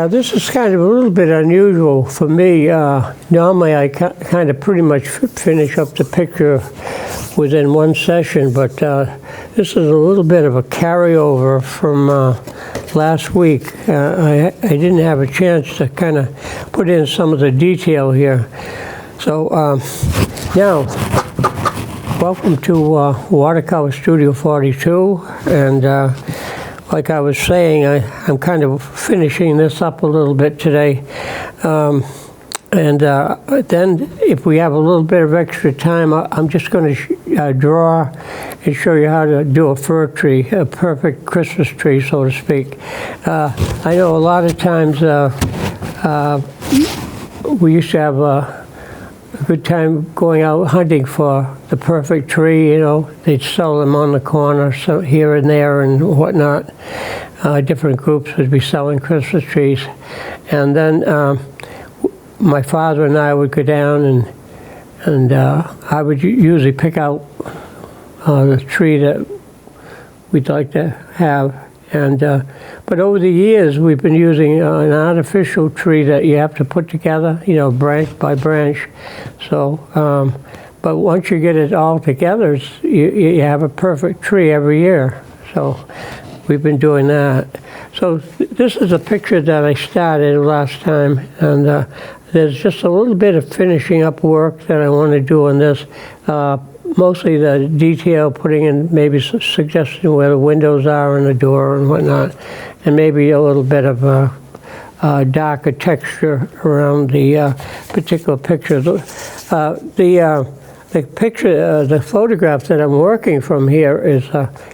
Now this is kind of a little bit unusual for me. Normally I kind of pretty much finish up the picture within one session, but this is a little bit of a carryover from last week. I didn't have a chance to kind of put in some of the detail here. So now, welcome to Watercolor Studio 42, and like I was saying, I'm kind of finishing this up a little bit today. Then if we have a little bit of extra time, I'm just going to draw and show you how to do a fir tree, a perfect Christmas tree, so to speak. I know a lot of times we used to have a good time going out hunting for the perfect tree. You know, they'd sell them on the corner, so here and there and whatnot. Different groups would be selling Christmas trees, and then my father and I would go down, and I would usually pick out the tree that we'd like to have. And but over the years, we've been using an artificial tree that you have to put together, you know, branch by branch. So, but once you get it all together, you have a perfect tree every year. So we've been doing that. So this is a picture that I started last time, and there's just a little bit of finishing up work that I want to do on this. Mostly the detail, putting in maybe suggesting where the windows are and the door and whatnot, and maybe a little bit of a darker texture around the particular picture. The picture, the photograph that I'm working from here is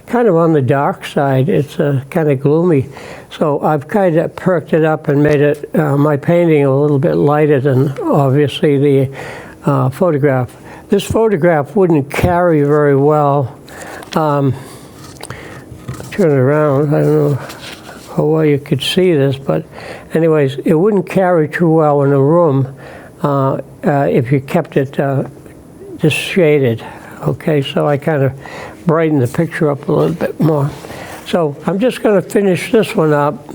kind of on the dark side. It's kind of gloomy. So I've kind of perked it up and made it, my painting a little bit lighter than obviously the photograph. This photograph wouldn't carry very well. Turn it around. I don't know how well you could see this, but anyways, it wouldn't carry too well in a room if you kept it just shaded. Okay, so I kind of brightened the picture up a little bit more. So I'm just going to finish this one up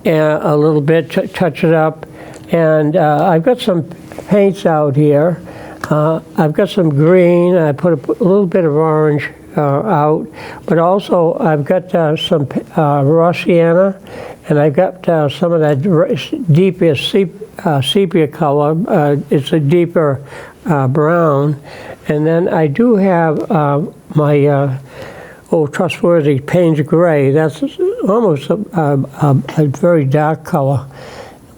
a little bit, touch it up, and I've got some paints out here. I've got some green. I put a little bit of orange out, but also I've got some raw sienna, and I've got some of that deeper sepia color. It's a deeper brown, and then I do have my trustworthy Payne's Gray. That's almost a very dark color,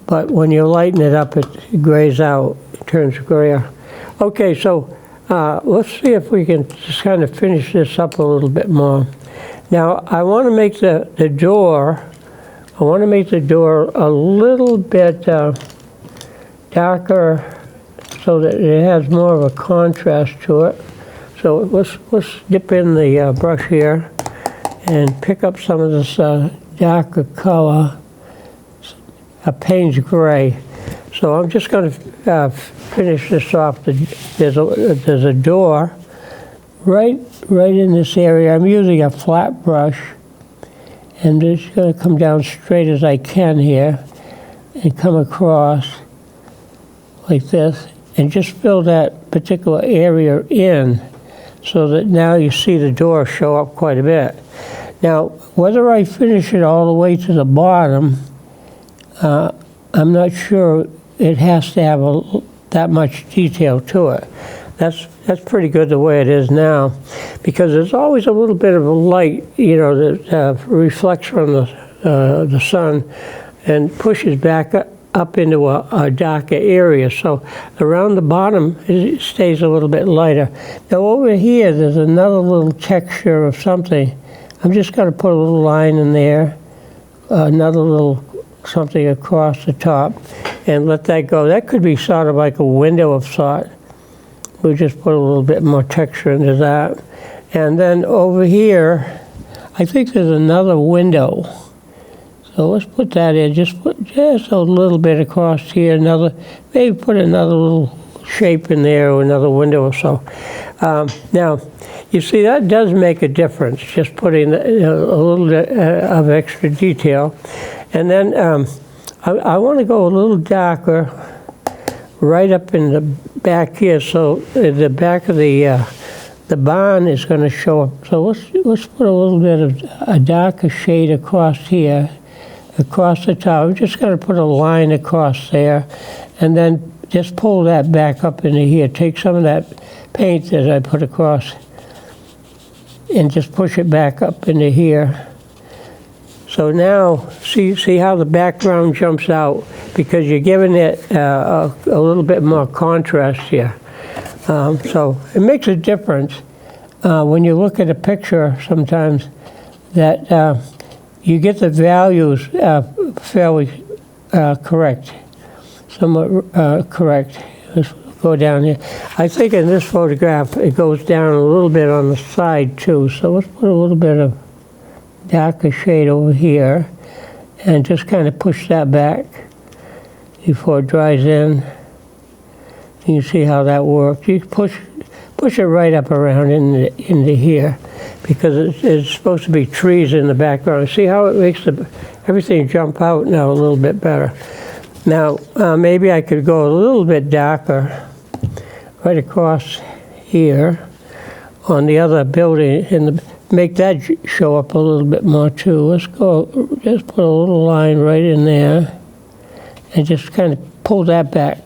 but when you lighten it up, it grays out. It turns grayer. Okay, so let's see if we can just kind of finish this up a little bit more. Now, I want to make the door, a little bit darker so that it has more of a contrast to it. So let's dip in the brush here and pick up some of this darker color, a Payne's Gray. So I'm just going to finish this off. There's a door right in this area. I'm using a flat brush, and I'm just going to come down straight as I can here and come across like this and just fill that particular area in so that now you see the door show up quite a bit. Now, whether I finish it all the way to the bottom, I'm not sure. It has to have that much detail to it. That's pretty good the way it is now, because there's always a little bit of a light, you know, that reflects from the sun and pushes back up into a darker area. So around the bottom, it stays a little bit lighter. Now over here, there's another little texture of something. I'm just going to put a little line in there, another little something across the top, and let that go. That could be sort of like a window of sort. We'll just put a little bit more texture into that. And then over here, I think there's another window. So let's put that in. Just put just a little bit across here. Maybe put another little shape in there or another window or so. Now, you see, that does make a difference, just putting a little bit of extra detail. And then I want to go a little darker right up in the back here, so the back of the barn is going to show up. So let's put a little bit of a darker shade across here, across the top. We're just going to put a line across there, and then just pull that back up into here. Take some of that paint that I put across and just push it back up into here. So now, see how the background jumps out, because you're giving it a little bit more contrast here. So it makes a difference when you look at a picture sometimes that you get the values fairly correct, somewhat correct. Let's go down here. I think in this photograph it goes down a little bit on the side too, so let's put a little bit of darker shade over here and just kind of push that back before it dries in. You can see how that works. You push it right up around into here, because it's supposed to be trees in the background. See how it makes everything jump out now a little bit better. Now maybe I could go a little bit darker right across here on the other building and make that show up a little bit more too. Let's go, just put a little line right in there and just kind of pull that back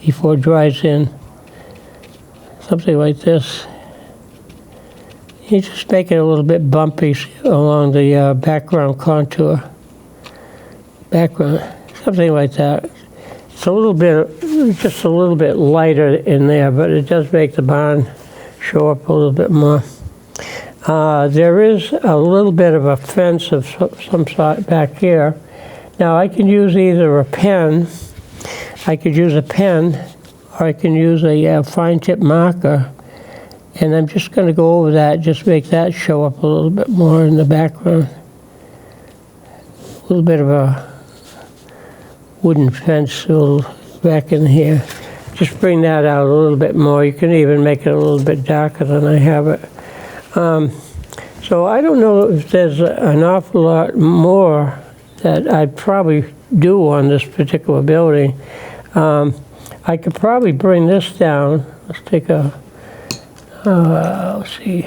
before it dries in. Something like this. You just make it a little bit bumpy along the background contour. Something like that. It's a little bit, just a little bit lighter in there, but it does make the barn show up a little bit more. There is a little bit of a fence of some sort back here. Now I can use either a pen, I could use a pen, or I can use a fine tip marker, and I'm just going to go over that, just make that show up a little bit more in the background. A little bit of a wooden fence back in here. Just bring that out a little bit more. You can even make it a little bit darker than I have it. So I don't know if there's an awful lot more that I'd probably do on this particular building. I could probably bring this down. Let's take a, let's see,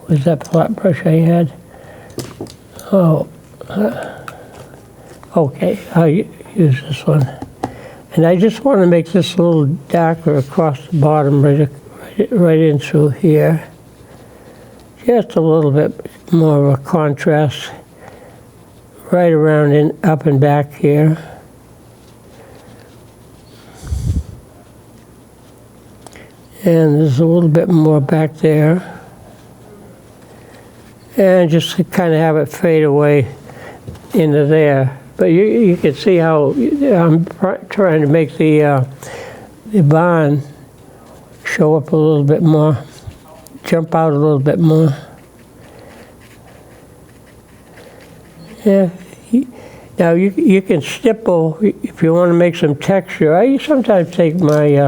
where's that flat brush I had? Oh, okay, I'll use this one. And I just want to make this a little darker across the bottom, right in through here. Just a little bit more of a contrast right around and up and back here. And there's a little bit more back there. And just to kind of have it fade away into there. But you can see how I'm trying to make the barn show up a little bit more, jump out a little bit more. Yeah. Now you can stipple if you want to make some texture. I sometimes take my,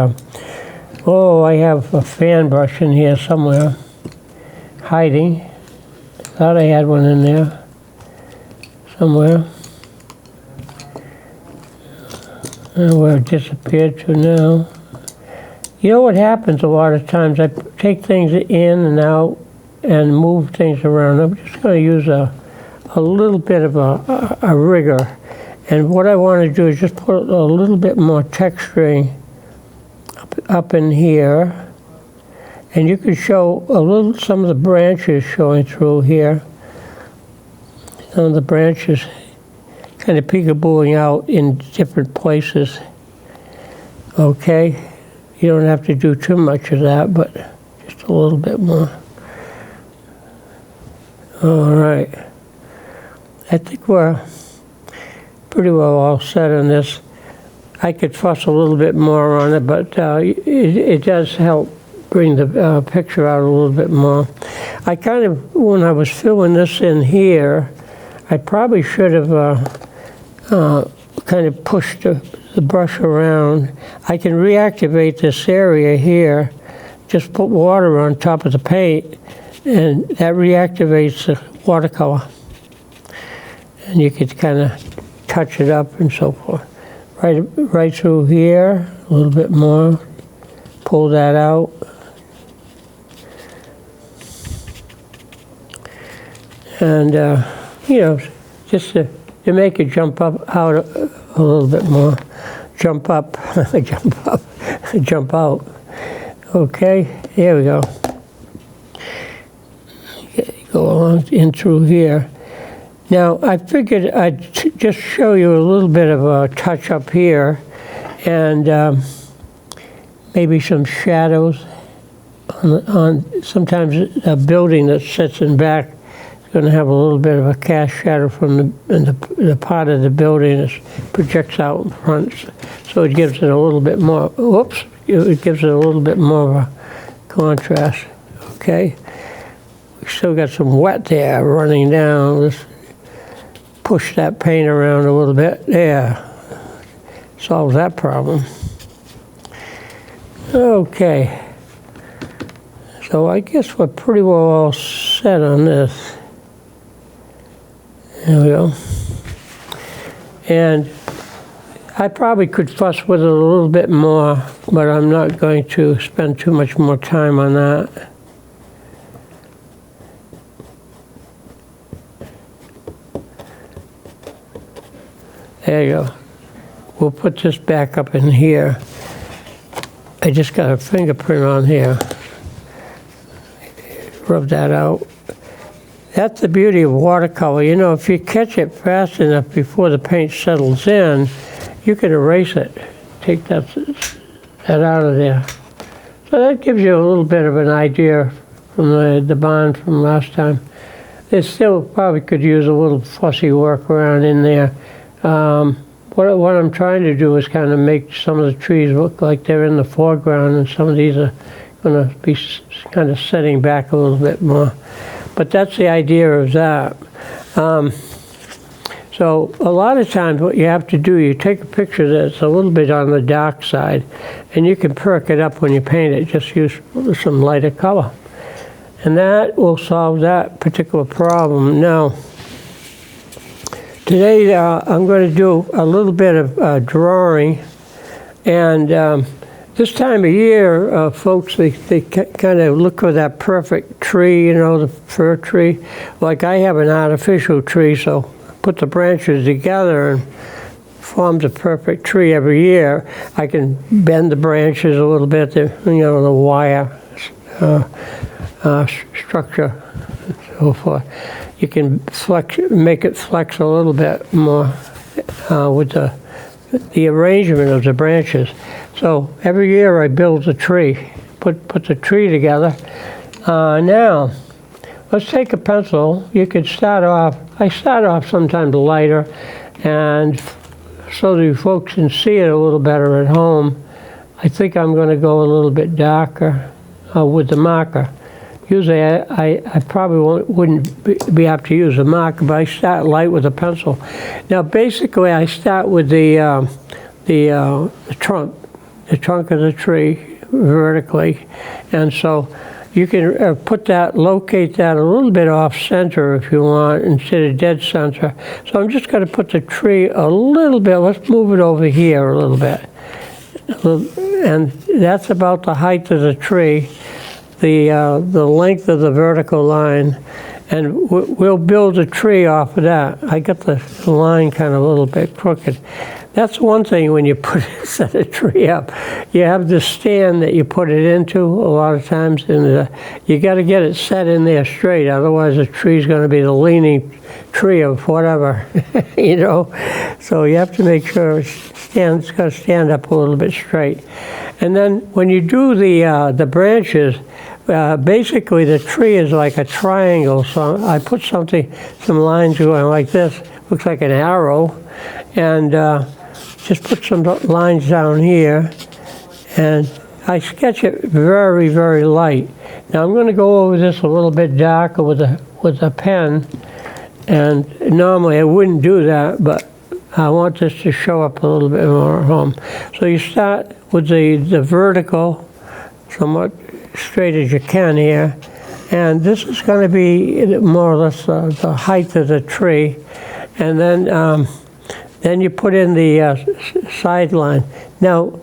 I have a fan brush in here somewhere, hiding. Thought I had one in there somewhere. Where it disappeared to now. You know what happens a lot of times? I take things in and out and move things around. I'm just going to use a little bit of a rigger. And what I want to do is just put a little bit more texturing up in here. And you can show some of the branches showing through here. Some of the branches kind of peekabooing out in different places. Okay, you don't have to do too much of that, but just a little bit more. All right, I think we're pretty well all set on this. I could fuss a little bit more on it, but it does help bring the picture out a little bit more. I kind of, when I was filling this in here, I probably should have kind of pushed the brush around. I can reactivate this area here, just put water on top of the paint, and that reactivates the watercolor. And you could kind of touch it up and so forth. Right through here, a little bit more. Pull that out. And, you know, just to make it jump up out a little bit more. Jump up, jump up, jump out. Okay, here we go. Go along in through here. Now, I figured I'd just show you a little bit of a touch up here and maybe some shadows on sometimes a building that sits in back is going to have a little bit of a cast shadow from the part of the building that projects out in front. So it gives it a little bit more, whoops, it gives it a little bit more of a contrast, okay? We still got some wet there running down. Let's push that paint around a little bit. There, solves that problem. Okay, so I guess we're pretty well all set on this. There we go. And I probably could fuss with it a little bit more, but I'm not going to spend too much more time on that. There you go. We'll put this back up in here. I just got a fingerprint on here. Rub that out. That's the beauty of watercolor. You know, if you catch it fast enough before the paint settles in, you can erase it. Take that out of there. So that gives you a little bit of an idea from the bond from last time. They still probably could use a little fussy work around in there. What I'm trying to do is kind of make some of the trees look like they're in the foreground, and some of these are going to be kind of setting back a little bit more. But that's the idea of that. So a lot of times what you have to do, you take a picture that's a little bit on the dark side, and you can perk it up when you paint it. Just use some lighter color. And that will solve that particular problem. Now, today I'm going to do a little bit of drawing, and this time of year, folks, they kind of look for that perfect tree, you know, the fir tree. Like I have an artificial tree, so I put the branches together and forms a perfect tree every year. I can bend the branches a little bit, you know, the wire structure and so forth. You can make it flex a little bit more with the arrangement of the branches. So every year I build a tree, put the tree together. Now, let's take a pencil. You could I start off sometimes lighter, and so that you folks can see it a little better at home, I think I'm going to go a little bit darker with the marker. Usually I probably wouldn't be apt to use a marker, but I start light with a pencil. Now basically I start with the trunk of the tree vertically, and so you can locate that a little bit off center if you want, instead of dead center. So I'm just going to put the tree a little bit, let's move it over here a little bit. And that's about the height of the tree, the length of the vertical line, and we'll build a tree off of that. I got the line kind of a little bit crooked. That's one thing when you set a tree up. You have the stand that you put it into a lot of times, and you got to get it set in there straight. Otherwise, the tree's going to be the leaning tree of whatever, you know. So you have to make sure it's got to stand up a little bit straight. And then when you do the branches, basically the tree is like a triangle. So I put some lines going like this. Looks like an arrow, and just put some lines down here, and I sketch it very, very light. Now I'm going to go over this a little bit darker with a pen, and normally I wouldn't do that, but I want this to show up a little bit more at home. So you start with the vertical, somewhat straight as you can here, and this is going to be more or less the height of the tree, and then Then you put in the sideline. Now,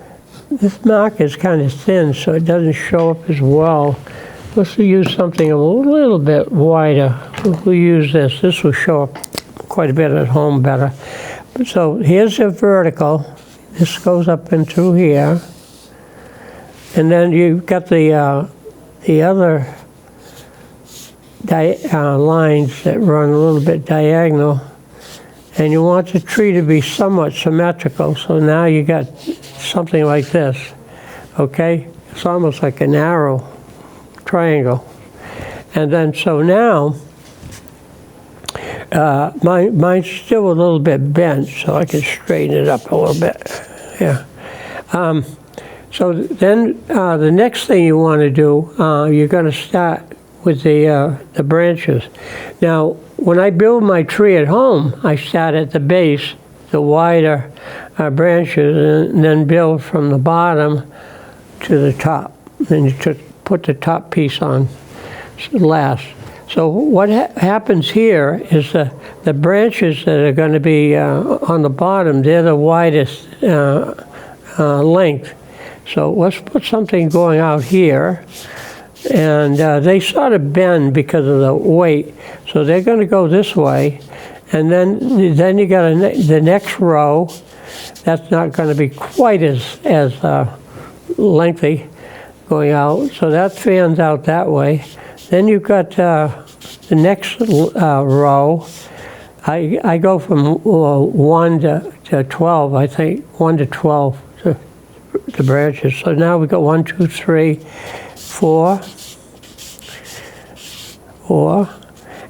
this mark is kind of thin, so it doesn't show up as well. Let's use something a little bit wider. We'll use this. This will show up quite a bit at home better. So here's a vertical. This goes up in through here. And then you've got the other lines that run a little bit diagonal. And you want the tree to be somewhat symmetrical. So now you got something like this, okay? It's almost like an arrow triangle. And then so now, mine's still a little bit bent, so I can straighten it up a little bit, yeah. So then the next thing you want to do, you're going to start with the branches. Now, when I build my tree at home, I start at the base, the wider branches, and then build from the bottom to the top. Then you put the top piece on last. So what happens here is the branches that are going to be on the bottom, they're the widest length. So let's put something going out here. And they sort of bend because of the weight. So they're going to go this way. And then you got the next row. That's not going to be quite as lengthy going out. So that fans out that way. Then you've got the next row. I go from 1 to 12, I think, 1 to 12 the branches. So now we've got 1, 2, 3, 4.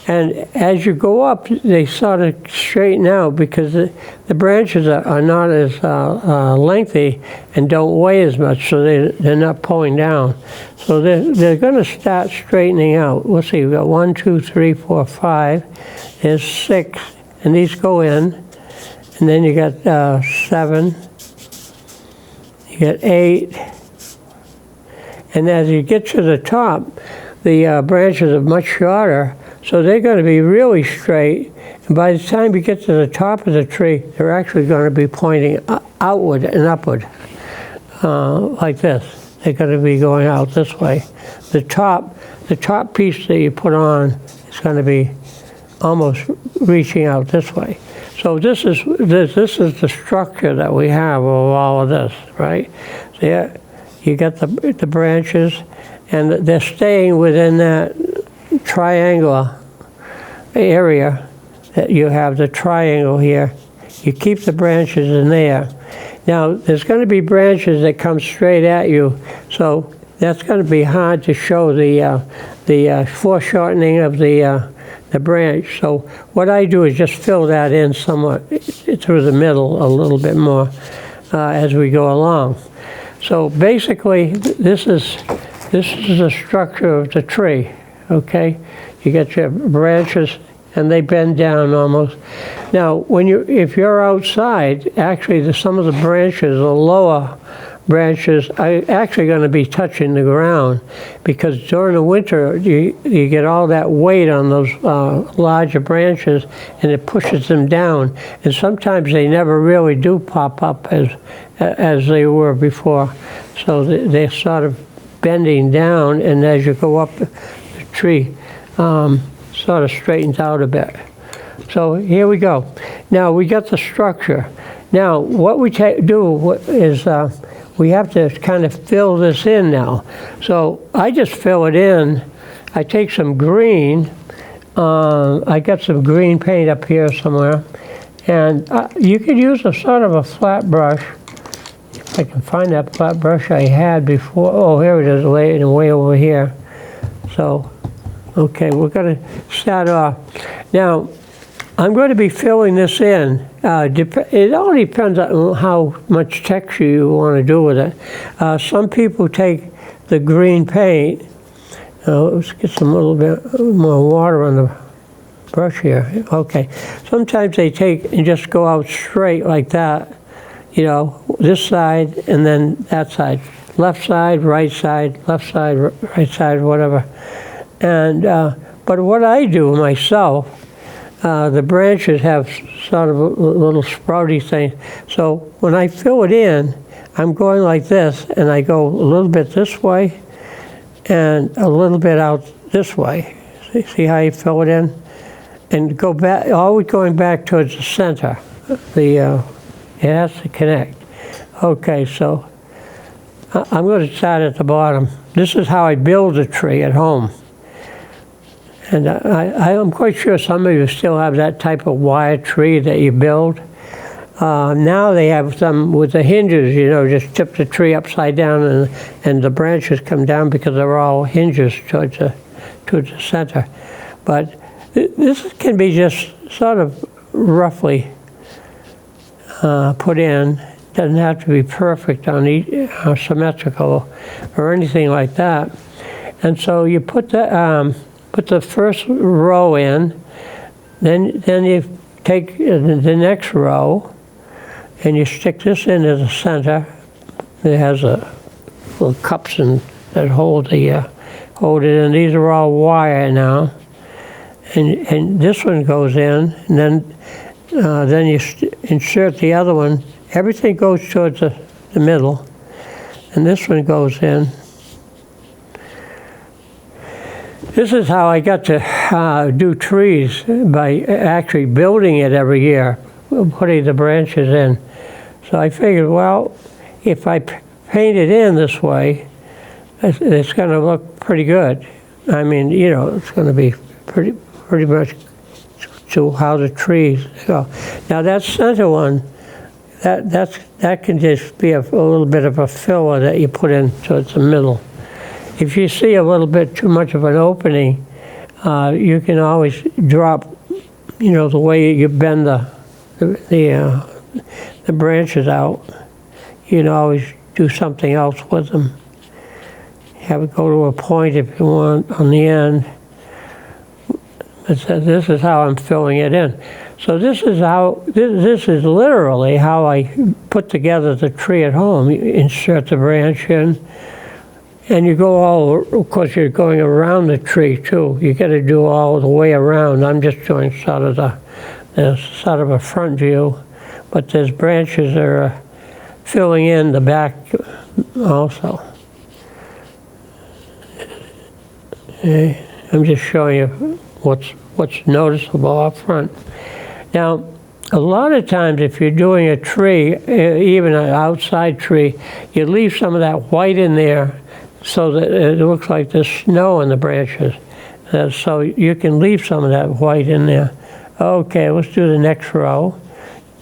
And as you go up, they sort of straighten out because the branches are not as lengthy and don't weigh as much, so they're not pulling down. So they're going to start straightening out. Let's see, we've got 1, 2, 3, 4, 5. There's 6, and these go in. And then you got 7. You got 8. And as you get to the top, the branches are much shorter, so they're going to be really straight. And by the time you get to the top of the tree, they're actually going to be pointing outward and upward, like this. They're going to be going out this way. The top piece that you put on is going to be almost reaching out this way. So this is the structure that we have of all of this, right? So yeah, you got the branches, and they're staying within that triangular area that you have, the triangle here. You keep the branches in there. Now, there's going to be branches that come straight at you, so that's going to be hard to show the foreshortening of the branch. So what I do is just fill that in somewhat through the middle a little bit more as we go along. So basically, this is the structure of the tree, okay? You get your branches, and they bend down almost. Now, if you're outside, actually some of the branches, the lower branches, are actually going to be touching the ground, because during the winter, you get all that weight on those larger branches, and it pushes them down. And sometimes they never really do pop up as they were before. So they're sort of bending down, and as you go up the tree, sort of straightens out a bit. So here we go. Now we got the structure. Now what we do is we have to kind of fill this in now. So I just fill it in. I take some green. I got some green paint up here somewhere. And you could use a sort of a flat brush. If I can find that flat brush I had before. Oh, here it is, way over here. So, okay, we're going to start off. Now, I'm going to be filling this in. It all depends on how much texture you want to do with it. Some people take the green paint. Let's get some little bit more water on the brush here. Okay. Sometimes they take and just go out straight like that. You know, this side and then that side. Left side, right side, left side, right side, whatever. And but what I do myself, the branches have sort of a little sprouty thing. So when I fill it in, I'm going like this, and I go a little bit this way and a little bit out this way. See how you fill it in? And go back, always going back towards the center. It has to connect. Okay, so I'm going to start at the bottom. This is how I build a tree at home. And I'm quite sure some of you still have that type of wire tree that you build. Now they have some with the hinges, just tip the tree upside down and the branches come down because they're all hinges towards the center. But this can be just sort of roughly put in. Doesn't have to be perfect on symmetrical or anything like that. And so you put the first row in, then you take the next row and you stick this into the center. It has little cups that hold it in. These are all wire now. And this one goes in, and then you insert the other one. Everything goes towards the middle, and this one goes in. This is how I got to do trees, by actually building it every year, putting the branches in. So I figured, well, if I paint it in this way, it's going to look pretty good. I mean, it's going to be pretty much to how the trees go. Now that center one, that can just be a little bit of a filler that you put in towards the middle. If you see a little bit too much of an opening, you can always drop, the way you bend the branches out. You can always do something else with them. Have it go to a point if you want on the end. But this is how I'm filling it in. So this is literally how I put together the tree at home. You insert the branch in, and you go of course you're going around the tree too. You got to do all the way around. I'm just doing sort of a front view, but there's branches that are filling in the back also. Okay. I'm just showing you what's noticeable up front. Now, a lot of times if you're doing a tree, even an outside tree, you leave some of that white in there so that it looks like there's snow in the branches. So you can leave some of that white in there. Okay, let's do the next row.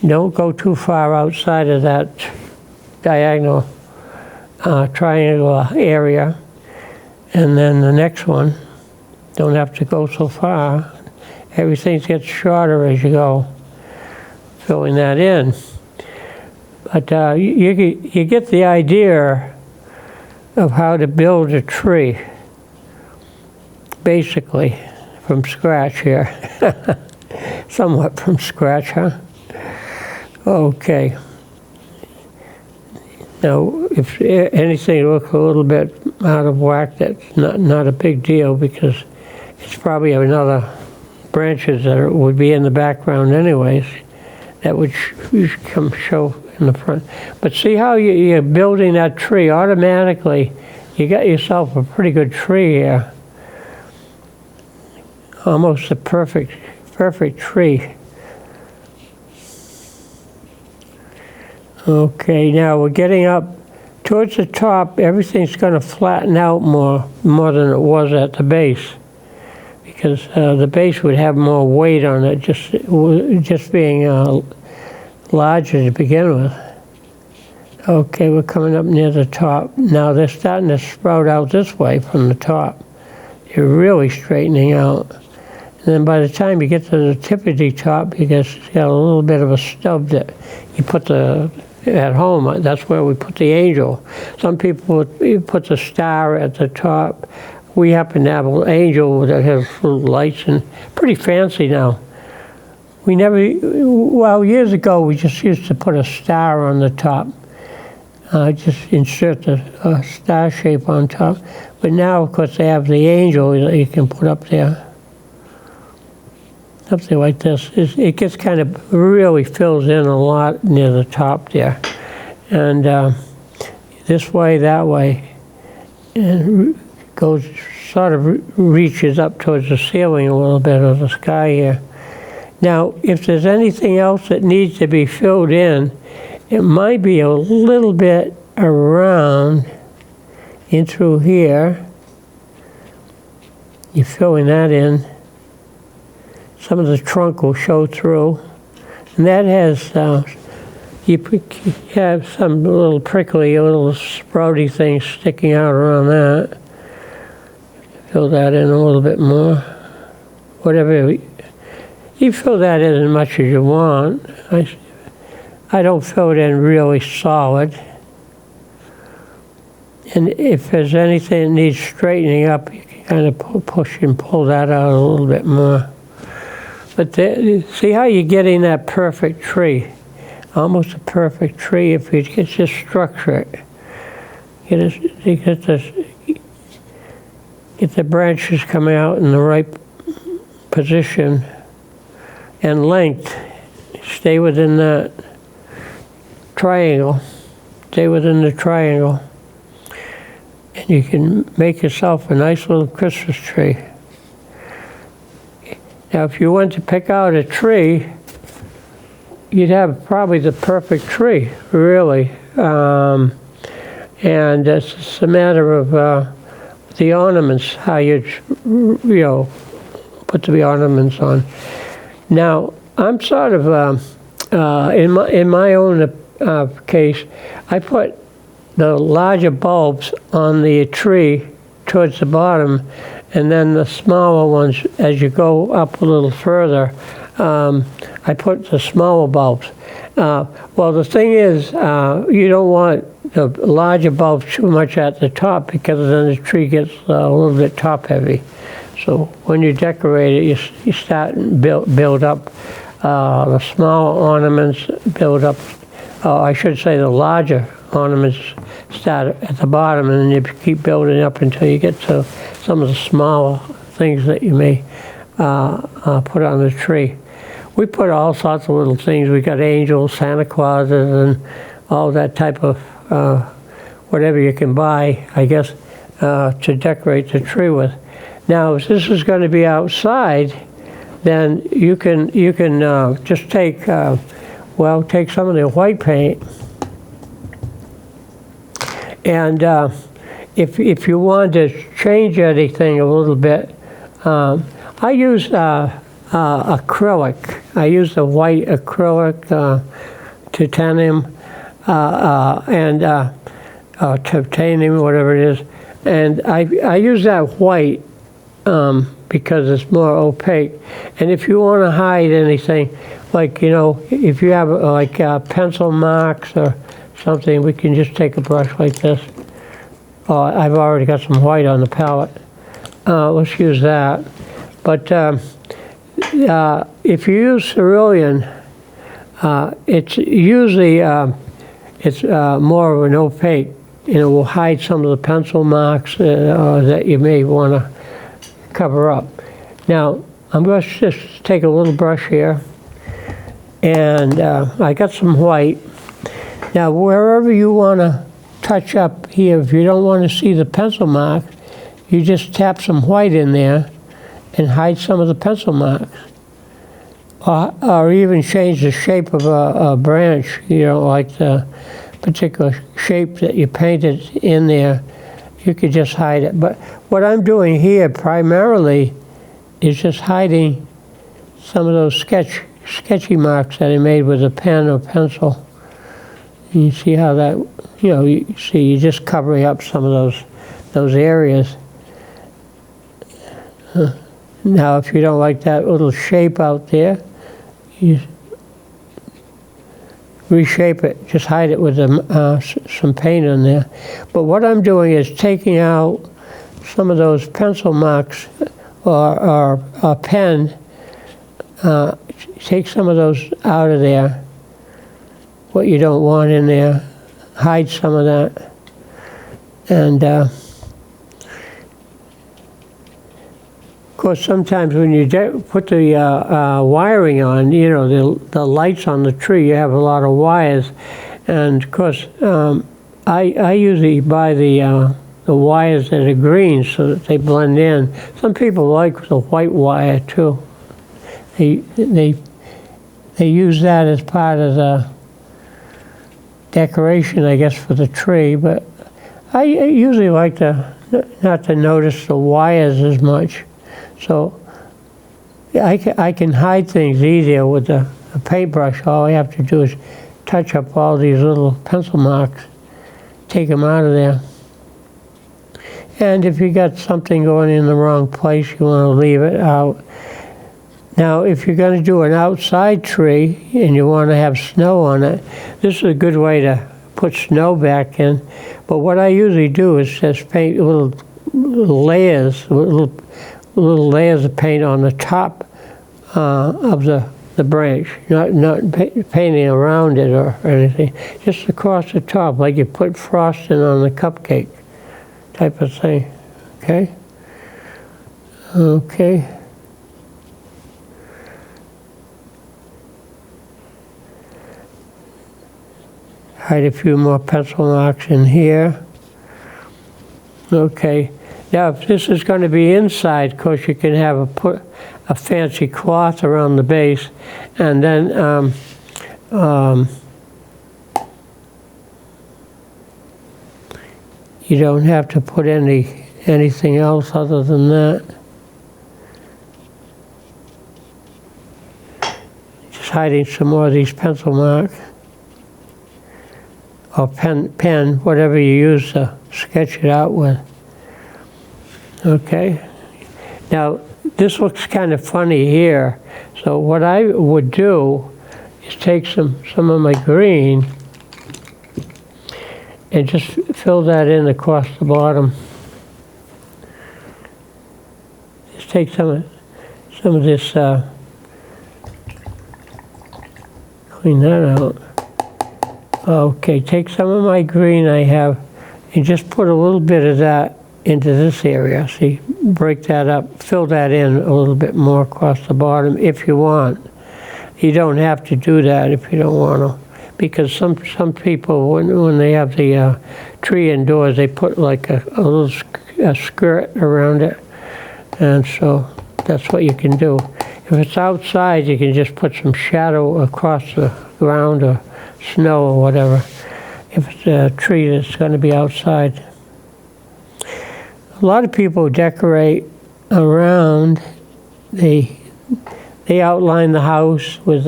Don't go too far outside of that diagonal triangular area. And then the next one, don't have to go so far. Everything gets shorter as you go, filling that in. But you get the idea of how to build a tree, basically, from scratch here. Somewhat from scratch, huh? Okay. Now, if anything looks a little bit out of whack, that's not a big deal, because it's probably another branches that would be in the background anyways, that would come show in the front. But see how you're building that tree automatically. You got yourself a pretty good tree here. Almost a perfect tree. Okay, now we're getting up towards the top. Everything's going to flatten out more than it was at the base, because the base would have more weight on it, just being larger to begin with. Okay, we're coming up near the top. Now they're starting to sprout out this way from the top. You're really straightening out. And then by the time you get to the tippity top, you got a little bit of a stub that you put at home. That's where we put the angel. Some people put the star at the top. We happen to have an angel that has little lights, and pretty fancy now. Years ago we just used to put a star on the top. Just insert the star shape on top. But now, of course, they have the angel that you can put up there. something like this. It gets kind of really fills in a lot near the top there. And this way, that way, and goes, sort of reaches up towards the ceiling a little bit of the sky here. Now, if there's anything else that needs to be filled in, it might be a little bit around in through here. You're filling that in. Some of the trunk will show through. And that has, you have some little prickly, little sprouty things sticking out around that. Fill that in a little bit more. Whatever, you fill that in as much as you want. I don't fill it in really solid. And if there's anything that needs straightening up, you can kind of push and pull that out a little bit more. But see how you're getting that perfect tree? Almost a perfect tree if you just structure it. Get the branches coming out in the right position and length. Stay within that triangle. Stay within the triangle. And you can make yourself a nice little Christmas tree. Now, if you went to pick out a tree, you'd have probably the perfect tree, really. And it's just a matter of the ornaments, how you put the ornaments on. Now, I'm sort of, in my own case, I put the larger bulbs on the tree towards the bottom, and then the smaller ones, as you go up a little further, I put the smaller bulbs. Well, the thing is, you don't want the larger bulbs too much at the top, because then the tree gets a little bit top heavy. So when you decorate it, you start and build up the smaller ornaments, build up, I should say the larger ornaments start at the bottom, and then you keep building up until you get to some of the smaller things that you may put on the tree. We put all sorts of little things. We got angels, Santa Clauses, and all that type of whatever you can buy, I guess, to decorate the tree with. Now, if this is going to be outside, then you can just take take some of the white paint, and if you want to change anything a little bit, I use acrylic. I use the white acrylic, titanium, and titanium, whatever it is, and I use that white because it's more opaque. And if you want to hide anything, like if you have like pencil marks or something, we can just take a brush like this. Oh, I've already got some white on the palette. Let's use that. But if you use cerulean, it's usually it's more of an opaque, and it will hide some of the pencil marks that you may want to cover up. Now, I'm going to just take a little brush here, and I got some white. Now, wherever you want to touch up here, if you don't want to see the pencil mark, you just tap some white in there and hide some of the pencil marks. Or even change the shape of a branch, like the particular shape that you painted in there. You could just hide it. But what I'm doing here primarily is just hiding some of those sketchy marks that I made with a pen or pencil. And you see how that, you see you're just covering up some of those areas. Now, if you don't like that little shape out there, you reshape it, just hide it with some paint in there. But what I'm doing is taking out some of those pencil marks or a pen, take some of those out of there, what you don't want in there, hide some of that, and course, sometimes when you put the wiring on, you know, the lights on the tree, you have a lot of wires. And of course, I usually buy the wires that are green so that they blend in. Some people like the white wire too. They use that as part of the decoration, I guess, for the tree. But I usually like not to notice the wires as much. So I can hide things easier with a paintbrush. All I have to do is touch up all these little pencil marks, take them out of there. And if you got something going in the wrong place, you want to leave it out. Now, if you're going to do an outside tree and you want to have snow on it, this is a good way to put snow back in. But what I usually do is just paint little layers of paint on the top of the branch, not painting around it or anything, just across the top, like you put frosting on the cupcake type of thing. Okay? Okay. Hide a few more pencil marks in here. Okay. Now, if this is going to be inside, of course, you can have put a fancy cloth around the base, and then you don't have to put anything else other than that. Just hiding some more of these pencil marks, or pen, whatever you use to sketch it out with. Okay. Now, this looks kind of funny here. So what I would do is take some of my green and just fill that in across the bottom. Just take some of this, clean that out. Okay, take some of my green I have and just put a little bit of that into this area. See, break that up, fill that in a little bit more across the bottom if you want. You don't have to do that if you don't want to, because some people, when they have the tree indoors, they put like a little skirt around it, and so that's what you can do. If it's outside, you can just put some shadow across the ground or snow or whatever, if it's a tree that's going to be outside. A lot of people decorate around. They outline the house with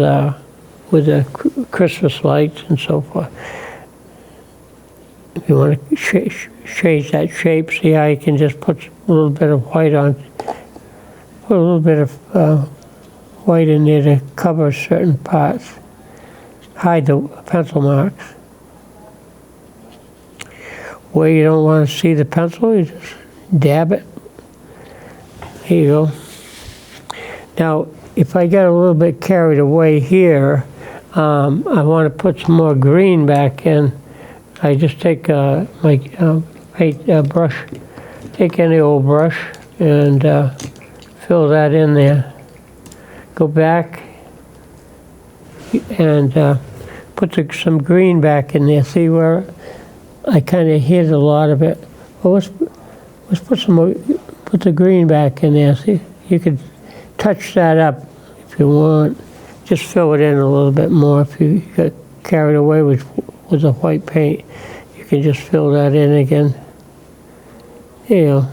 Christmas lights and so forth. If you want to change that shape, see how you can just put a little bit of white on, put a little bit of white in there to cover certain parts, hide the pencil marks. Where you don't want to see the pencil, you just dab it. There you go. Now, if I get a little bit carried away here, I want to put some more green back in. I just take my paint brush, take any old brush, and fill that in there. Go back and put some green back in there. See where I kind of hid a lot of it. Well, let's put some more, put the green back in there. See, you could touch that up if you want. Just fill it in a little bit more. If you get carried away with the white paint, you can just fill that in again. You know,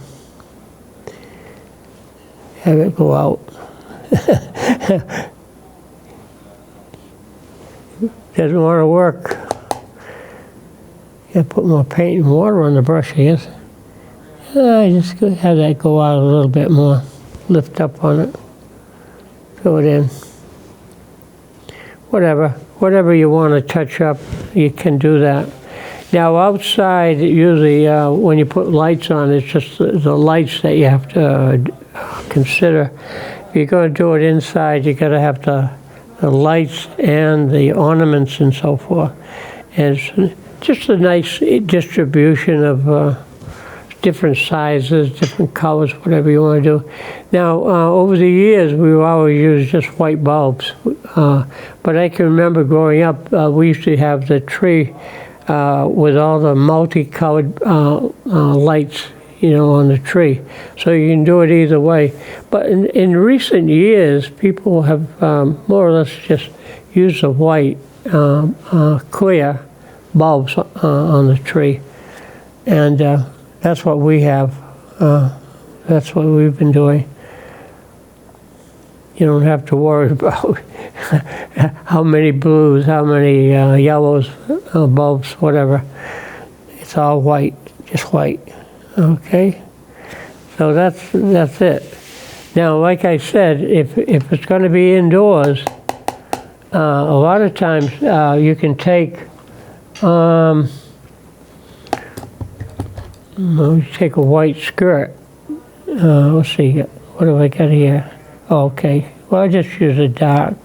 have it go out. Doesn't want to work. Yeah, put more paint and water on the brush, I guess. I just have that go out a little bit more. Lift up on it. Fill it in. Whatever you want to touch up, you can do that. Now outside, usually when you put lights on, it's just the lights that you have to consider. If you're going to do it inside, you got to have the lights and the ornaments and so forth. And it's just a nice distribution of different sizes, different colors, whatever you want to do. Now, over the years, we've always used just white bulbs. But I can remember growing up, we used to have the tree with all the multicolored lights, you know, on the tree. So you can do it either way. But in recent years, people have more or less just used the white, clear bulbs on the tree. And that's what we have. That's what we've been doing. You don't have to worry about how many blues, how many yellows, bulbs, whatever. It's all white, just white. Okay? So that's it. Now, like I said, if it's going to be indoors, a lot of times you can take take a white skirt. Let's see, what do I got here? Oh, okay, well, I just use a dark.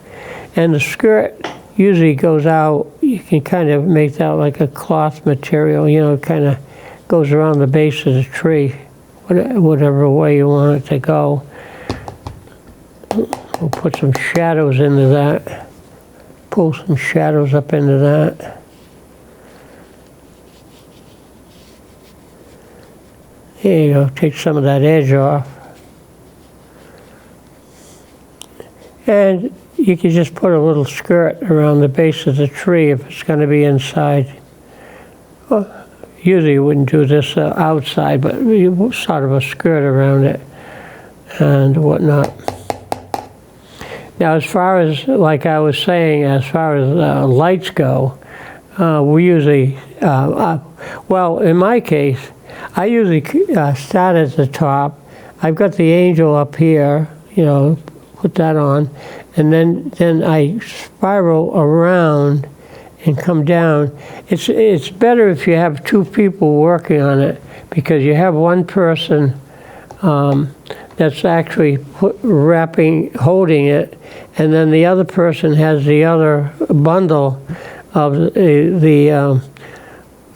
And the skirt usually goes out, you can kind of make that like a cloth material, you know, kind of goes around the base of the tree, whatever way you want it to go. We'll put some shadows into that, pull some shadows up into that. There you go, take some of that edge off. And you can just put a little skirt around the base of the tree if it's going to be inside. Well, usually you wouldn't do this outside, but you sort of a skirt around it and whatnot. Now, as far as, like I was saying, as far as lights go, we usually, well, in my case, I usually start at the top. I've got the angel up here, you know, put that on, and then I spiral around and come down. It's better if you have two people working on it, because you have one person that's actually holding it, and then the other person has the other bundle of the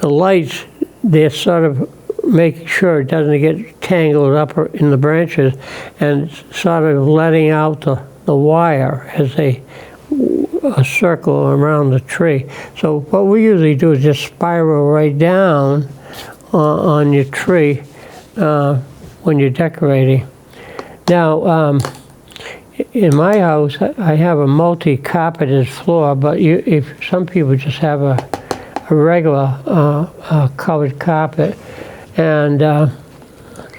lights. They're sort of making sure it doesn't get tangled up in the branches, and sort of letting out the wire as a circle around the tree. So what we usually do is just spiral right down on your tree when you're decorating. Now, in my house, I have a multi-carpeted floor, but if some people just have a regular covered carpet. And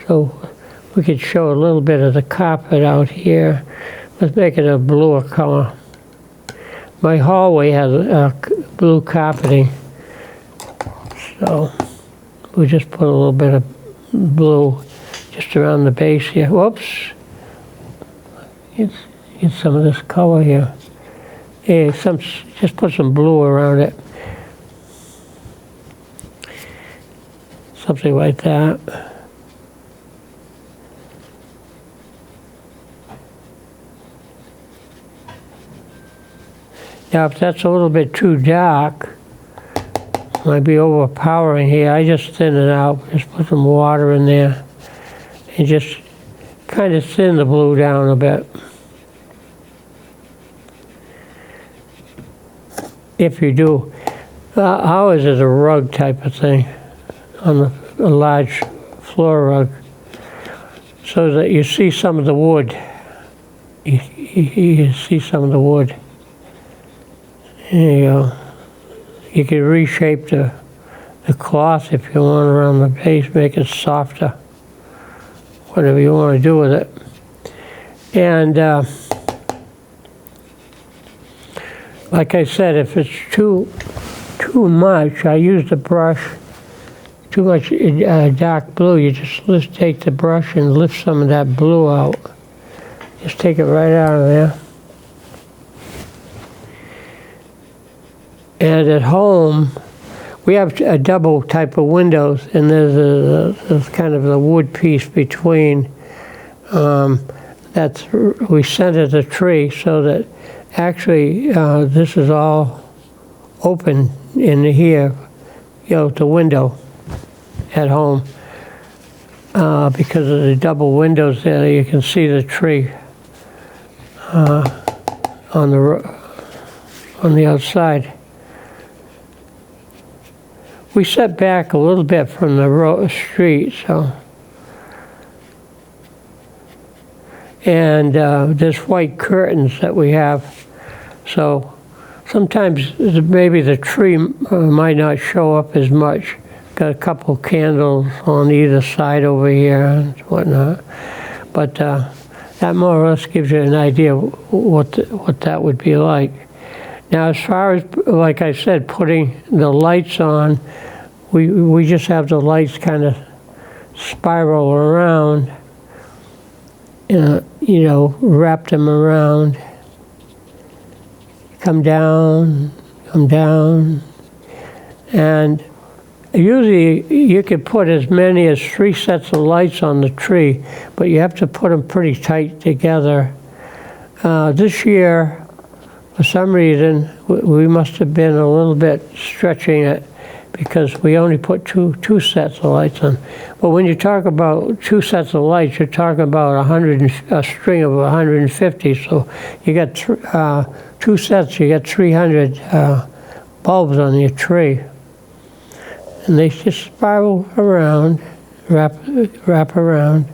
so we could show a little bit of the carpet out here. Let's make it a bluer color. My hallway has blue carpeting, so we just put a little bit of blue just around the base here. Whoops! Get some of this color here. Yeah, just put some blue around it. Something like that. Now, if that's a little bit too dark, might be overpowering here, I just thin it out. Just put some water in there and just kind of thin the blue down a bit. If you do, ours is a rug type of thing, on a large floor rug, so that you see some of the wood. You see some of the wood. There you go. You can reshape the cloth if you want around the base, make it softer. Whatever you want to do with it. And like I said, if it's too much, I use the brush. Too much dark blue, you just take the brush and lift some of that blue out. Just take it right out of there. And at home, we have a double type of windows, and there's kind of the wood piece between. We centered the tree so that actually this is all open in here, you know, the window at home. because of the double windows there, you can see the tree on the outside. We set back a little bit from the street, so. And there's white curtains that we have, so sometimes maybe the tree might not show up as much. Got a couple candles on either side over here and whatnot, but that more or less gives you an idea what that would be like. Now, as far as, like I said, putting the lights on, we just have the lights kind of spiral around, you know, wrap them around, come down, and usually you could put as many as 3 sets of lights on the tree, but you have to put them pretty tight together. This year, for some reason, we must have been a little bit stretching it because we only put two sets of lights on. But when you talk about 2 sets of lights, you're talking about a string of 150. So you got 2 sets, you got 300 bulbs on your tree. And they just spiral around, wrap around.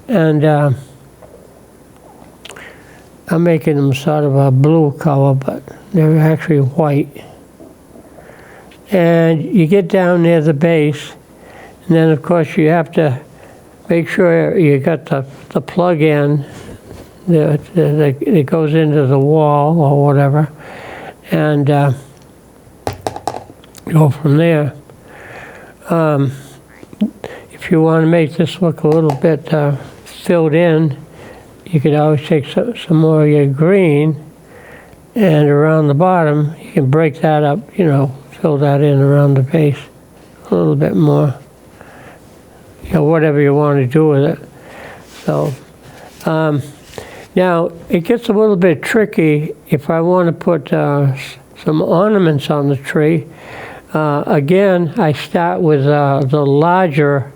And I'm making them sort of a blue color, but they're actually white. And you get down near the base, and then of course you have to make sure you got the plug in that goes into the wall or whatever, and go from there. If you want to make this look a little bit filled in, you could always take some more of your green, and around the bottom you can break that up, you know, fill that in around the base a little bit more, you know, whatever you want to do with it. So now it gets a little bit tricky if I want to put some ornaments on the tree. Again, I start with the larger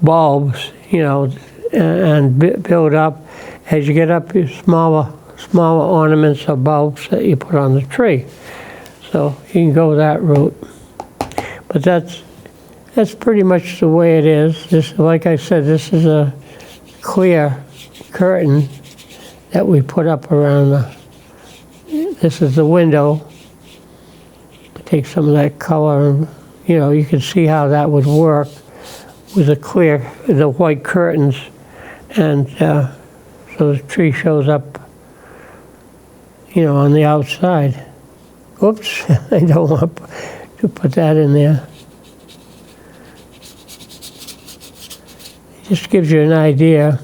bulbs, you know, and build up. As you get up, smaller ornaments or bulbs that you put on the tree. So you can go that route. But that's pretty much the way it is. This, like I said, this is a clear curtain that we put up around this is the window. Take some of that color, and, you know, you can see how that would work with the white curtains, and so the tree shows up, you know, on the outside. Oops, I don't want to put that in there. It just gives you an idea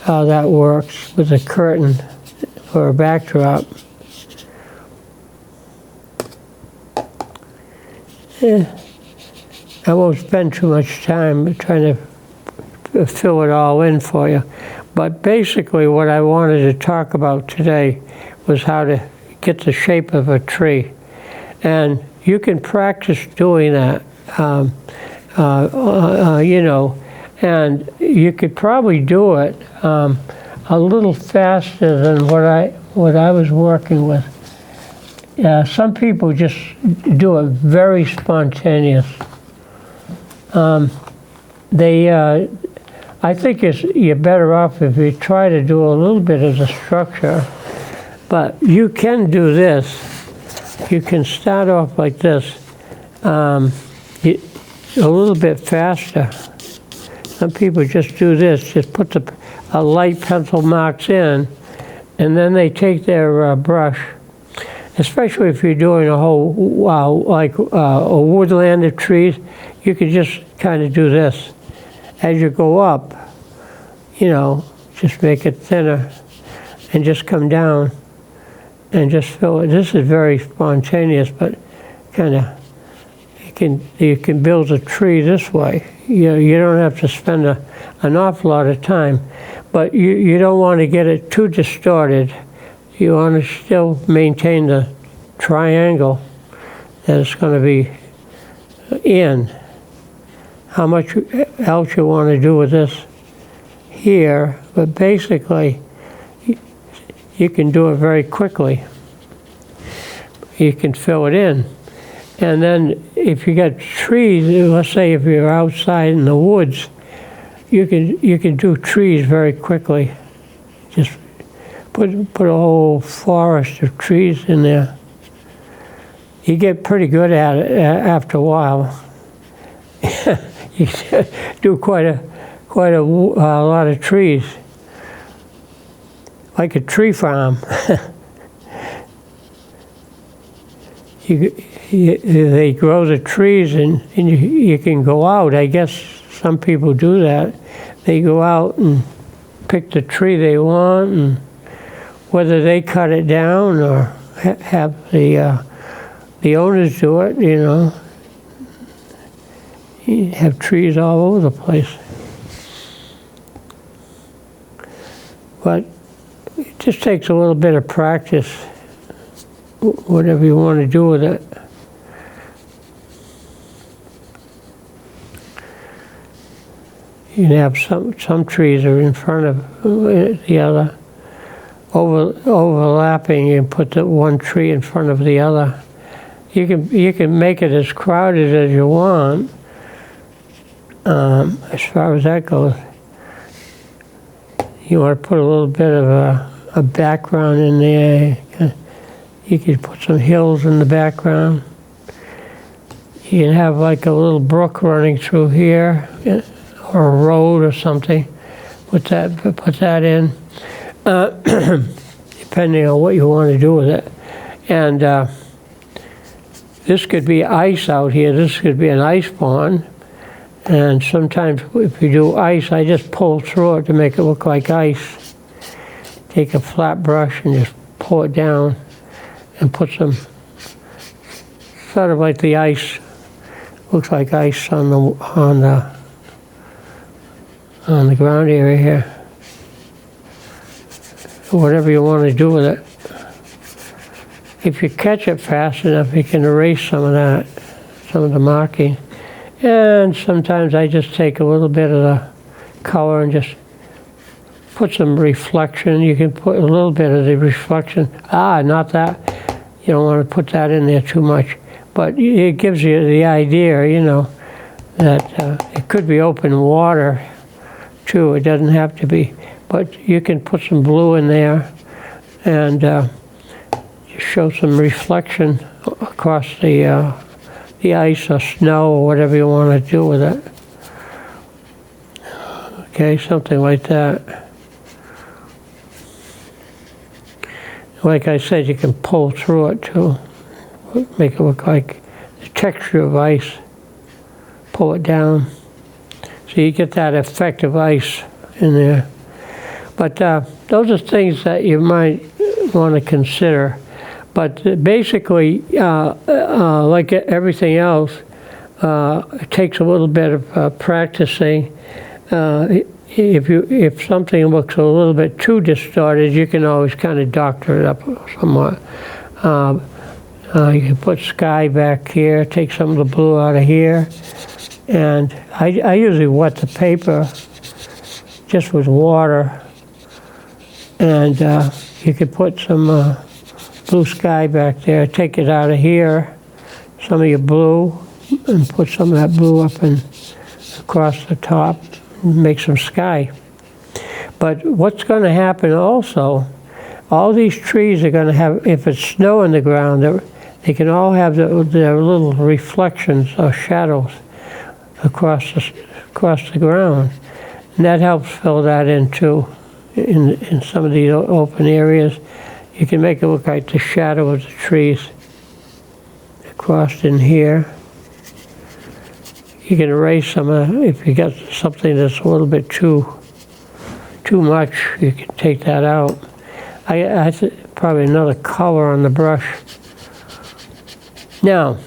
how that works with a curtain for a backdrop. I won't spend too much time trying to fill it all in for you, but basically what I wanted to talk about today was how to get the shape of a tree. And you can practice doing that, you know, and you could probably do it a little faster than what I was working with. Some people just do it very spontaneous. I think you're better off if you try to do a little bit of the structure, but you can do this. You can start off like this, a little bit faster. Some people just do this, just put a light pencil marks in, and then they take their brush, especially if you're doing a whole, like a woodland of trees, you could just kind of do this. As you go up, you know, just make it thinner and just come down and just fill it. This is very spontaneous, but kind of, you can build a tree this way. You don't have to spend an awful lot of time, but you don't want to get it too distorted. You want to still maintain the triangle that it's going to be in. how much else you want to do with this here, but basically you can do it very quickly. You can fill it in. And then if you got trees, let's say if you're outside in the woods, you can do trees very quickly. Just put a whole forest of trees in there. You get pretty good at it after a while. You do quite a lot of trees, like a tree farm. They grow the trees and you can go out. I guess some people do that. They go out and pick the tree they want, and whether they cut it down or have the owners do it, you know. You have trees all over the place. But it just takes a little bit of practice, whatever you want to do with it. You can have some trees are in front of the other, overlapping. You can put the one tree in front of the other. You can make it as crowded as you want, as far as that goes. You want to put a little bit of a background in there. You could put some hills in the background. You can have like a little brook running through here, or a road or something. Put that in, depending on what you want to do with it. And this could be ice out here. This could be an ice pond. And sometimes if you do ice, I just pull through it to make it look like ice. Take a flat brush and just pull it down and put some, sort of like the ice, looks like ice on the ground area here. Whatever you want to do with it. If you catch it fast enough, you can erase some of that, some of the marking. And sometimes I just take a little bit of the color and just put some reflection. You can put a little bit of the reflection. Not that. You don't want to put that in there too much. But it gives you the idea, you know, that it could be open water too. It doesn't have to be. But you can put some blue in there and show some reflection across the ice or snow or whatever you want to do with it. Okay, something like that. Like I said, you can pull through it too. Make it look like the texture of ice. Pull it down. So you get that effect of ice in there. But those are things that you might want to consider. But basically, like everything else, it takes a little bit of practicing. If something looks a little bit too distorted, you can always kind of doctor it up somewhat. You can put sky back here, take some of the blue out of here, and I usually wet the paper just with water, and you could put some blue sky back there, take it out of here, some of your blue, and put some of that blue up and across the top, and make some sky. But what's going to happen also, all these trees are going to have, if it's snow in the ground, they can all have their little reflections or shadows across the ground. And that helps fill that in too, in some of these open areas. You can make it look like the shadow of the trees across in here. You can erase some of, if you got something that's a little bit too much, you can take that out. I probably another color on the brush. Now,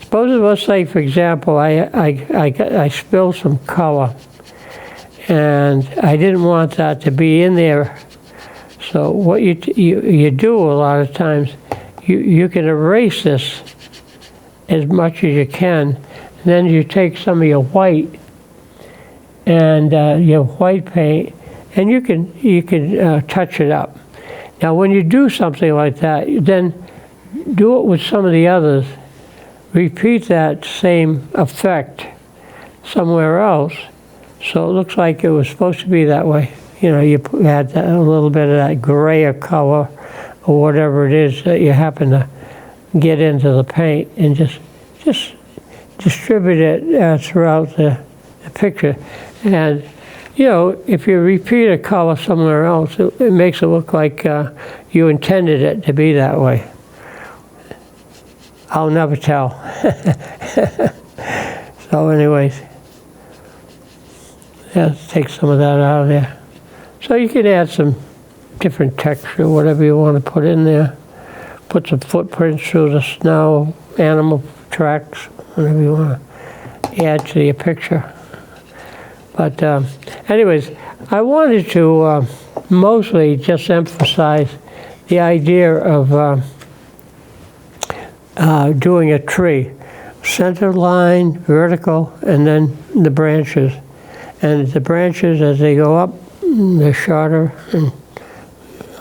suppose, let's say, for example, I spilled some color, and I didn't want that to be in there. So what you do a lot of times, you can erase this as much as you can, and then you take some of your white and you have white paint, and you can touch it up. Now, when you do something like that, then do it with some of the others. Repeat that same effect somewhere else, so it looks like it was supposed to be that way. You know, you had a little bit of that grayer color or whatever it is that you happen to get into the paint, and just distribute it throughout the picture. And you know, if you repeat a color somewhere else, it makes it look like you intended it to be that way. I'll never tell. So anyways, let's take some of that out of there. So you can add some different texture, whatever you want to put in there. Put some footprints through the snow, animal tracks, whatever you want to add to your picture. But anyways, I wanted to mostly just emphasize the idea of doing a tree. Center line, vertical, and then the branches. And the branches, as they go up, they're shorter, and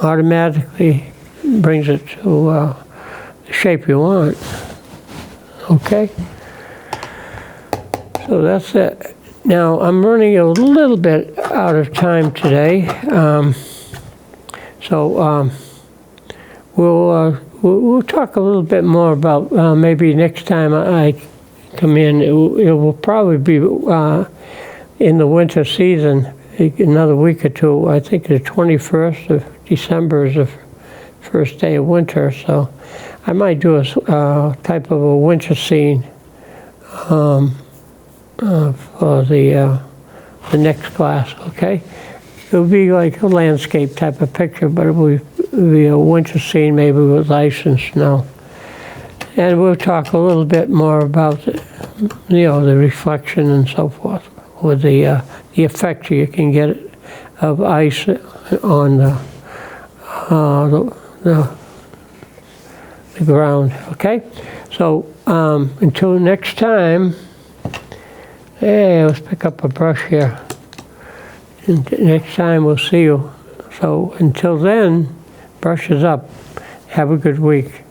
automatically brings it to the shape you want. Okay? So that's it. Now, I'm running a little bit out of time today, so we'll talk a little bit more about maybe next time I come in. It will probably be in the winter season, another week or two. I think the 21st of December is the first day of winter, so I might do a type of a winter scene for the next class, okay? It'll be like a landscape type of picture, but it will be a winter scene, maybe with ice and snow. And we'll talk a little bit more about, the reflection and so forth, with the effect you can get of ice on the ground, okay? So until next time, hey, let's pick up a brush here. And next time we'll see you. So until then, brushes up. Have a good week.